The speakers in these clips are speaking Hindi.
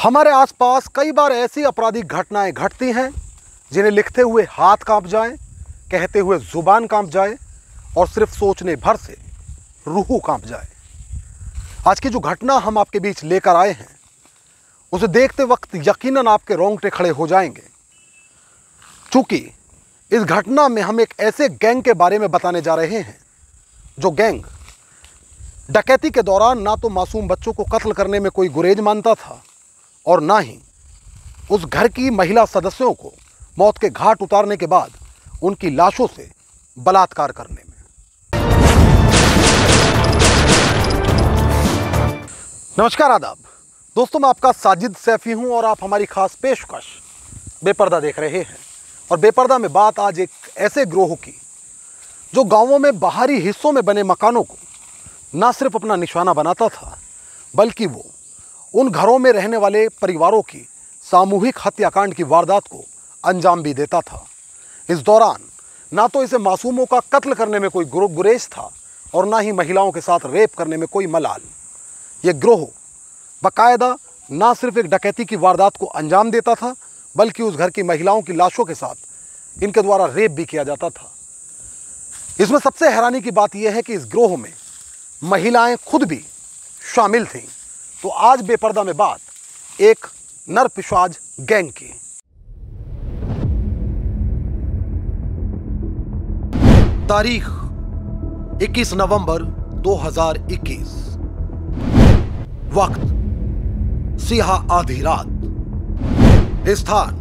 हमारे आसपास कई बार ऐसी आपराधिक घटनाएं घटती हैं जिन्हें लिखते हुए हाथ कांप जाए, कहते हुए जुबान कांप जाए और सिर्फ सोचने भर से रूह कांप जाए। आज की जो घटना हम आपके बीच लेकर आए हैं उसे देखते वक्त यकीनन आपके रोंगटे खड़े हो जाएंगे, क्योंकि इस घटना में हम एक ऐसे गैंग के बारे में बताने जा रहे हैं जो गैंग डकैती के दौरान ना तो मासूम बच्चों को कत्ल करने में कोई गुरेज मानता था और ना ही उस घर की महिला सदस्यों को मौत के घाट उतारने के बाद उनकी लाशों से बलात्कार करने में। नमस्कार, आदाब दोस्तों, मैं आपका साजिद सैफी हूं और आप हमारी खास पेशकश बेपर्दा देख रहे हैं। और बेपर्दा में बात आज एक ऐसे गिरोह की जो गांवों में बाहरी हिस्सों में बने मकानों को ना सिर्फ अपना निशाना बनाता था, बल्कि वो उन घरों में रहने वाले परिवारों की सामूहिक हत्याकांड की वारदात को अंजाम भी देता था। इस दौरान ना तो इसे मासूमों का कत्ल करने में कोई गुरेज था और ना ही महिलाओं के साथ रेप करने में कोई मलाल। ये गिरोह बाकायदा ना सिर्फ एक डकैती की वारदात को अंजाम देता था, बल्कि उस घर की महिलाओं की लाशों के साथ इनके द्वारा रेप भी किया जाता था। इसमें सबसे हैरानी की बात यह है कि इस गिरोह में महिलाएं खुद भी शामिल थीं। तो आज बेपर्दा में बात एक नरपिशाच गैंग की। तारीख 21 नवंबर 2021, वक्त सिहा आधी रात, स्थान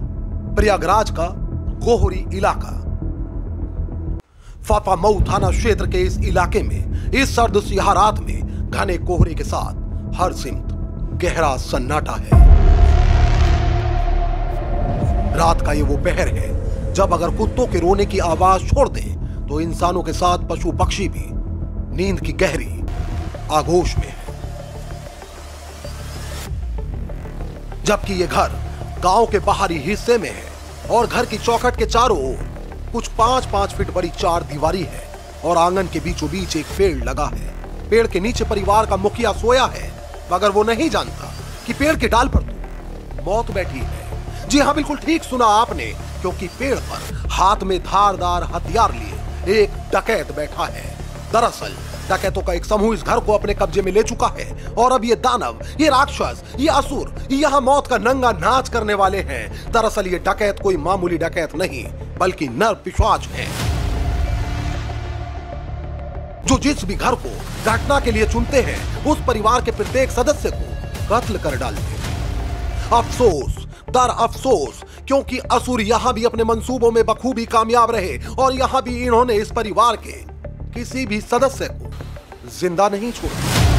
प्रयागराज का गोहरी इलाका। फाफामऊ थाना क्षेत्र के इस इलाके में इस सर्द सिहा रात में घने कोहरे के साथ हर सिमत गहरा सन्नाटा है। रात का ये वो पहर है जब अगर कुत्तों के रोने की आवाज छोड़ दें तो इंसानों के साथ पशु पक्षी भी नींद की गहरी आगोश में है। जबकि ये घर गांव के बाहरी हिस्से में है और घर की चौखट के चारों ओर कुछ 5-5 फीट बड़ी चार दीवारी है और आंगन के बीचों बीच एक पेड़ लगा है। पेड़ के नीचे परिवार का मुखिया सोया है, मगर वो नहीं जानता कि पेड़ के डाल पर तो मौत बैठी है। जी हाँ, बिल्कुल ठीक सुना आपने, क्योंकि पेड़ पर हाथ में धारदार हथियार लिए एक डकैत बैठा है। दरअसल डकैतों का एक समूह इस घर को अपने कब्जे में ले चुका है और अब ये दानव, ये राक्षस, ये असुर यहाँ मौत का नंगा नाच करने वाले हैं। दरअसल ये डकैत कोई मामूली डकैत नहीं, बल्कि नरपिशाच है, जो जिस भी घर को घटना के लिए चुनते हैं उस परिवार के प्रत्येक सदस्य को कत्ल कर डालते हैं। अफसोस दर अफसोस, क्योंकि असुर यहां भी अपने मंसूबों में बखूबी कामयाब रहे और यहां भी इन्होंने इस परिवार के किसी भी सदस्य को जिंदा नहीं छोड़ा।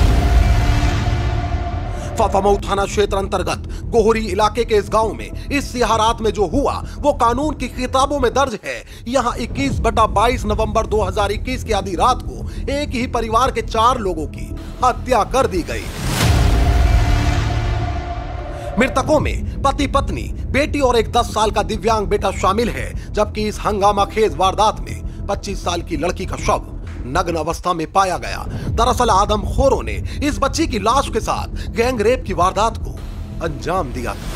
फाफामऊ थाना क्षेत्र अंतर्गत गोहरी इलाके के इस गांव में इस सिहा रात में जो हुआ वो कानून की किताबों में दर्ज है। यहां 21/22 नवंबर 2021 की आधी रात को एक ही परिवार के 4 लोगों की हत्या कर दी गई। मृतकों में पति पत्नी, बेटी और एक 10 साल का दिव्यांग बेटा शामिल है। जबकि इस हंगामा खेज वारदात में 25 साल की लड़की का शव नग्न अवस्था में पाया गया। दरअसल आदमखोरों ने इस बच्ची की लाश के साथ गैंग रेप की वारदात को अंजाम दिया था।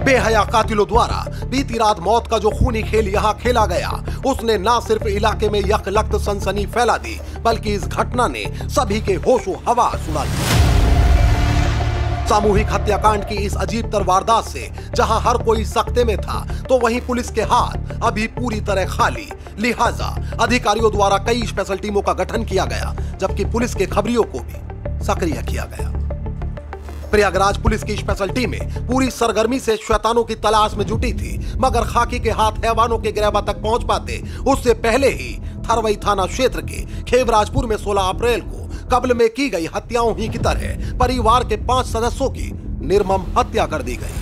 बेहया कातिलों द्वारा बीती रात मौत का जो खूनी खेल यहां खेला गया, उसने ना सिर्फ इलाके में यकलख्त सनसनी फैला दी, बल्कि इस घटना ने सभी के होशो हवास उड़ा दिए। सामूहिक हत्याकांड की इस अजीब तर वारदात से जहां हर कोई सख्ते में था, तो वहीं पुलिस के हाथ अभी पूरी तरह खाली। लिहाजा अधिकारियों द्वारा कई स्पेशल टीमों का गठन किया गया, जबकि पुलिस के खबरियों को भी सक्रिय किया गया। प्रयागराज पुलिस की स्पेशल टीमें पूरी सरगर्मी से शैतानों की तलाश में जुटी थी, मगर खाकी के हाथ हैवानों के गिरहबा तक पहुंच पाते उससे पहले ही थरवई थाना क्षेत्र के खेवराजपुर में 16 अप्रैल को कब्ल में की गई हत्याओं ही की तरह परिवार के 5 सदस्यों की निर्मम हत्या कर दी गई।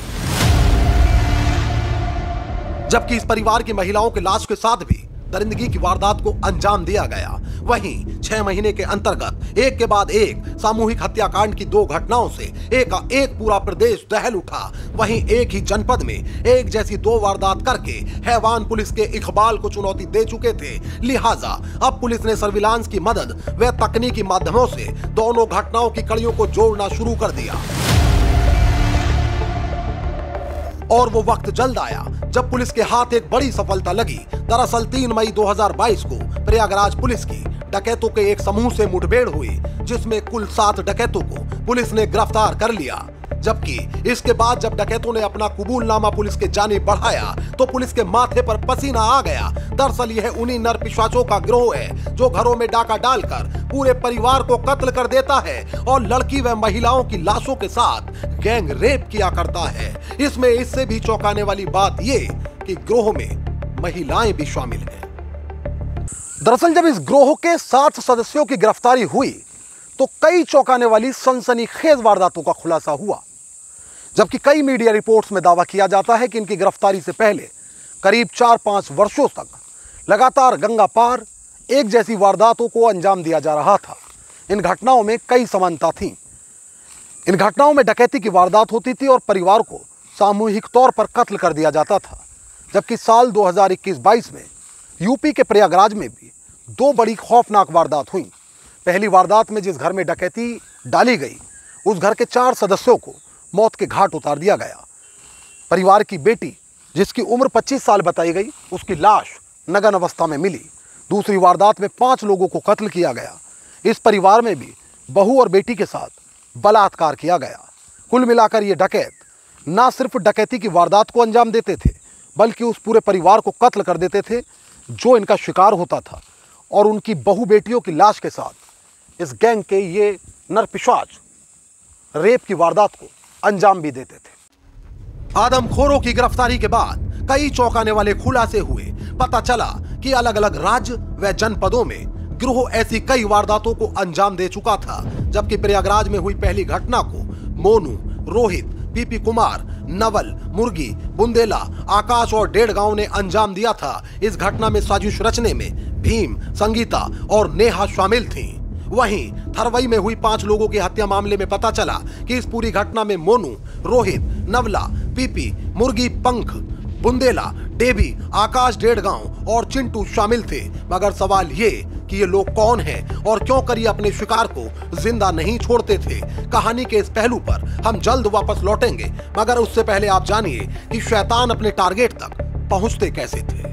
जबकि इस परिवार की महिलाओं के लाश के साथ भी दरिंदगी की वारदात को अंजाम दिया गया। वहीं 6 महीने के अंतर्गत एक के बाद एक सामूहिक हत्याकांड की 2 घटनाओं से एक पूरा प्रदेश दहल उठा। वहीं एक ही जनपद में एक जैसी 2 वारदात करके हैवान पुलिस के इकबाल को चुनौती दे चुके थे। लिहाजा अब पुलिस ने सर्विलांस की मदद व तकनीकी माध्यमों से दोनों घटनाओं की कड़ियों को जोड़ना शुरू कर दिया। और वो वक्त जल्द आया जब पुलिस के हाथ एक बड़ी सफलता लगी। दरअसल 3 मई 2022 को प्रयागराज पुलिस की डकैतों के एक समूह से मुठभेड़ हुई, जिसमें कुल 7 डकैतों को पुलिस ने गिरफ्तार कर लिया। जबकि इसके बाद जब डकैतों ने अपना कबूलनामा पुलिस के जानिब बढ़ाया तो पुलिस के माथे पर पसीना आ गया। दरअसल यह उन्हीं नर पिशाचों का गिरोह है जो घरों में डाका डालकर पूरे परिवार को कत्ल कर देता है और लड़की व महिलाओं की लाशों के साथ गैंग रेप किया करता है। इसमें इससे भी चौंकाने वाली बात ये कि गिरोह में महिलाएं भी शामिल हैं। दरअसल जब इस गिरोह के 7 सदस्यों की गिरफ्तारी हुई तो कई चौंकाने वाली सनसनीखेज वारदातों का खुलासा हुआ। जबकि कई मीडिया रिपोर्ट्स में दावा किया जाता है कि इनकी गिरफ्तारी से पहले करीब 4-5 वर्षों तक लगातार गंगा पार एक जैसी वारदातों को अंजाम दिया जा रहा था। इन घटनाओं में कई समानता थी। इन घटनाओं में डकैती की वारदात होती थी और परिवार को सामूहिक तौर पर कत्ल कर दिया जाता था। जबकि साल 2021-22 में यूपी के प्रयागराज में भी 2 बड़ी खौफनाक वारदात हुई। पहली वारदात में जिस घर में डकैती डाली गई उस घर के 4 सदस्यों को मौत के घाट उतार दिया गया। परिवार की बेटी जिसकी उम्र 25 साल बताई गई, उसकी लाश नग्न अवस्था में मिली। दूसरी वारदात में 5 लोगों को कत्ल किया गया। इस परिवार में भी बहू और बेटी के साथ बलात्कार किया गया। कुल मिलाकर ये डकैत ना सिर्फ डकैती की वारदात को अंजाम देते थे बल्कि उस पूरे परिवार को कत्ल कर देते थे जो इनका शिकार होता था, और उनकी बहू बेटियों की लाश के साथ इस गैंग के ये नरपिशाच रेप की वारदात को अंजाम भी देते थे। आदमखोरों की गिरफ्तारी के बाद कई चौंकाने वाले खुलासे हुए। पता चला कि अलग अलग राज्य व जनपदों में गिरोह ऐसी कई वारदातों को अंजाम दे चुका था। जबकि प्रयागराज में हुई पहली घटना को मोनू, रोहित, पीपी कुमार, नवल, मुर्गी, बुंदेला, आकाश और डेढ़गांव ने अंजाम दिया था। इस घटना में साजिश रचने में भीम, संगीता और नेहा शामिल थीं। वहीं थरवई में हुई 5 लोगों की हत्या मामले में पता चला कि इस पूरी घटना में मोनू, रोहित, नवला, पीपी, मुर्गी, पंख, बुंदेला, डेभी, आकाश डेढ़गांव और चिंटू शामिल थे। मगर सवाल ये कि ये लोग कौन हैं और क्यों कर ये अपने शिकार को जिंदा नहीं छोड़ते थे। कहानी के इस पहलू पर हम जल्द वापस लौटेंगे, मगर उससे पहले आप जानिए कि शैतान अपने टारगेट तक पहुंचते कैसे थे।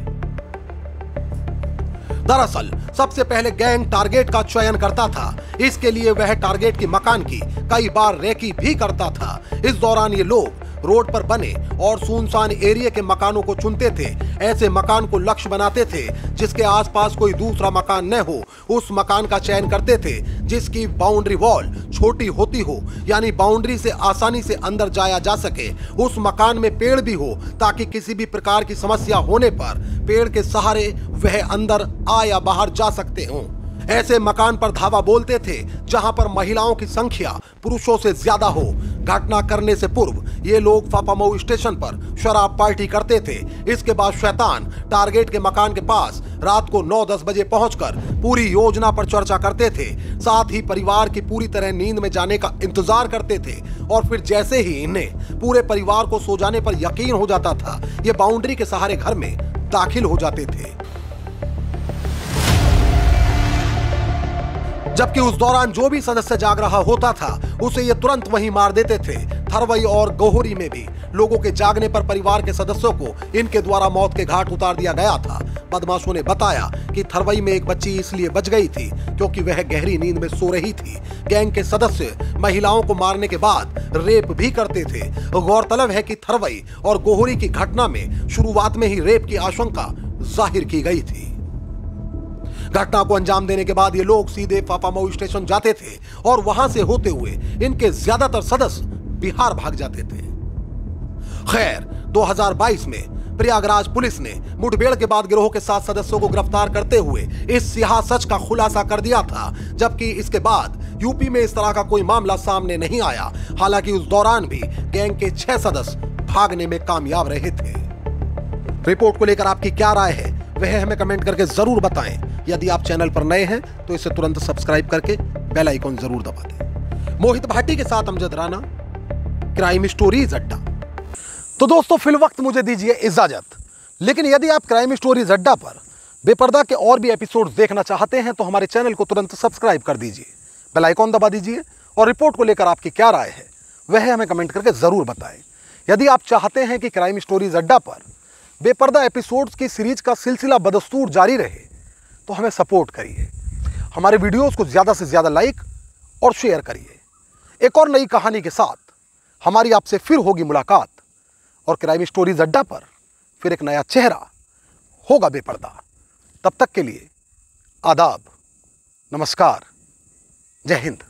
दरअसल सबसे पहले गैंग टारगेट का चयन करता था। इसके लिए वह टारगेट की मकान की कई बार रेकी भी करता था। इस दौरान ये लोग रोड पर बने और सुनसान एरिया के मकानों को चुनते थे। ऐसे मकान को लक्ष्य बनाते थे जिसके आसपास कोई दूसरा मकान न हो। उस मकान का चयन करते थे जिसकी बाउंड्री वॉल छोटी होती हो, यानी बाउंड्री से आसानी से अंदर जाया जा सके। उस मकान में पेड़ भी हो ताकि किसी भी प्रकार की समस्या होने पर पेड़ के सहारे वह अंदर आ या बाहर जा सकते हों। ऐसे मकान पर धावा बोलते थे जहां पर महिलाओं की संख्या पुरुषों से ज्यादा हो। घटना करने से पूर्व ये लोग फाफामऊ स्टेशन पर शराब पार्टी करते थे। इसके बाद शैतान टारगेट के मकान के पास रात को 9-10 बजे पहुंचकर पूरी योजना पर चर्चा करते थे। साथ ही परिवार की पूरी तरह नींद में जाने का इंतजार करते थे और फिर जैसे ही इन्हें पूरे परिवार को सो जाने पर यकीन हो जाता था, ये बाउंड्री के सहारे घर में दाखिल हो जाते थे। जबकि उस दौरान जो भी सदस्य जाग रहा होता था उसे ये तुरंत वहीं मार देते थे। थरवई और गोहरी में भी लोगों के जागने पर परिवार के सदस्यों को इनके द्वारा मौत के घाट उतार दिया गया था। बदमाशों ने बताया कि थरवई में एक बच्ची इसलिए बच गई थी क्योंकि वह गहरी नींद में सो रही थी। गैंग के सदस्य महिलाओं को मारने के बाद रेप भी करते थे। गौरतलब है कि थरवई और गोहरी की घटना में शुरुआत में ही रेप की आशंका जाहिर की गई थी। घटना को अंजाम देने के बाद ये लोग सीधे फाफामऊ स्टेशन जाते थे और वहां से होते हुए इनके ज्यादातर सदस्य बिहार भाग जाते थे। खैर 2022 में प्रयागराज पुलिस ने मुठभेड़ के बाद गिरोह के 7 सदस्यों को गिरफ्तार करते हुए इस सियाह सच का खुलासा कर दिया था। जबकि इसके बाद यूपी में इस तरह का कोई मामला सामने नहीं आया। हालांकि उस दौरान भी गैंग के 6 सदस्य भागने में कामयाब रहे थे। रिपोर्ट को लेकर आपकी क्या राय है वह हमें कमेंट करके जरूर बताएं। यदि आप चैनल पर नए हैं तो इसे तुरंत सब्सक्राइब करके बेल आइकॉन जरूर दबा दें। मोहित भाटी के साथ अमजद राना, क्राइम स्टोरीज अड्डा। तो दोस्तों फिलवक्त मुझे दीजिए इजाजत, लेकिन यदि आप क्राइम स्टोरीज अड्डा पर बेपर्दा के और भी एपिसोड्स देखना चाहते हैं तो हमारे चैनल को तुरंत सब्सक्राइब कर दीजिए, बेल आइकॉन दबा दीजिए और रिपोर्ट को लेकर आपकी क्या राय है वह हमें कमेंट करके ज़रूर बताएं। यदि आप चाहते हैं कि क्राइम स्टोरीज अड्डा पर बेपर्दा एपिसोड्स की सीरीज का सिलसिला बदस्तूर जारी रहे तो हमें सपोर्ट करिए, हमारे वीडियोस को ज़्यादा से ज़्यादा लाइक और शेयर करिए। एक और नई कहानी के साथ हमारी आपसे फिर होगी मुलाकात और क्राइम स्टोरीज अड्डा पर फिर एक नया चेहरा होगा बेपर्दा। तब तक के लिए आदाब, नमस्कार, जय हिंद।